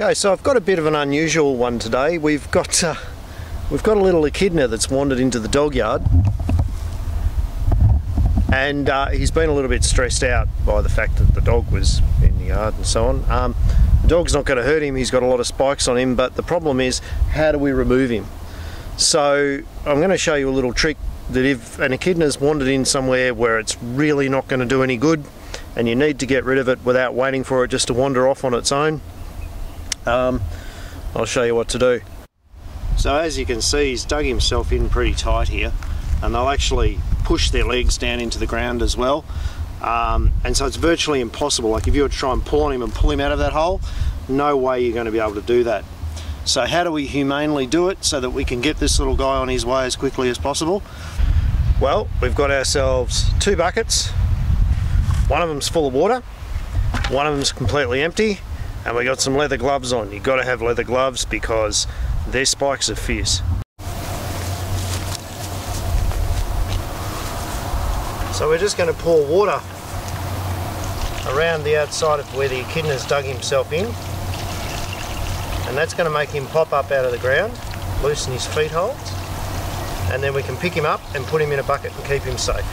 Okay, so I've got a bit of an unusual one today. We've got a little echidna that's wandered into the dog yard, and he's been a little bit stressed out by the fact that the dog was in the yard and so on. The dog's not going to hurt him, he's got a lot of spikes on him, but the problem is, how do we remove him? So I'm going to show you a little trick that if an echidna's wandered in somewhere where it's really not going to do any good and you need to get rid of it without waiting for it just to wander off on its own, I'll show you what to do. So as you can see, he's dug himself in pretty tight here, and they'll actually push their legs down into the ground as well, and so it's virtually impossible. Like if you were to try and pull on him and pull him out of that hole, no way you're going to be able to do that. So how do we humanely do it so that we can get this little guy on his way as quickly as possible? Well, we've got ourselves 2 buckets. One of them's full of water, one of them's completely empty, and we got some leather gloves on. You've got to have leather gloves because their spikes are fierce. So we're just going to pour water around the outside of where the echidna's dug himself in, and that's going to make him pop up out of the ground, loosen his feet holds, and then we can pick him up and put him in a bucket and keep him safe.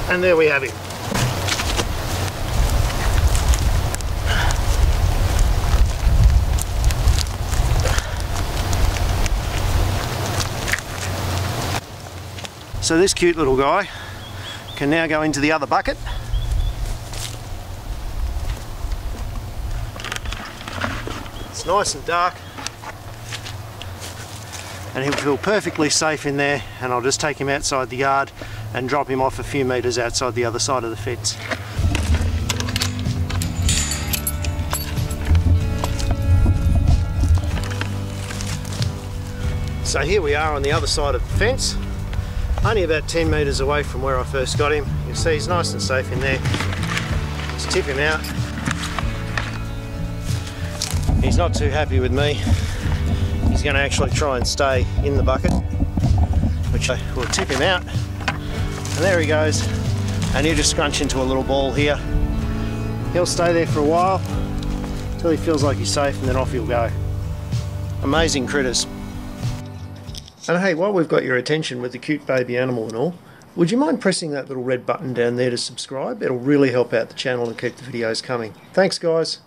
And there we have him. So this cute little guy can now go into the other bucket. It's nice and dark, and he'll feel perfectly safe in there, and I'll just take him outside the yard and drop him off a few metres outside the other side of the fence. So here we are on the other side of the fence, only about 10 metres away from where I first got him. You can see he's nice and safe in there. Let's tip him out. He's not too happy with me. He's going to actually try and stay in the bucket, which I will tip him out. And there he goes, and he'll just scrunch into a little ball here. He'll stay there for a while until he feels like he's safe, and then off he'll go. Amazing critters. And hey, while we've got your attention with the cute baby animal and all, would you mind pressing that little red button down there to subscribe? It'll really help out the channel and keep the videos coming. Thanks guys.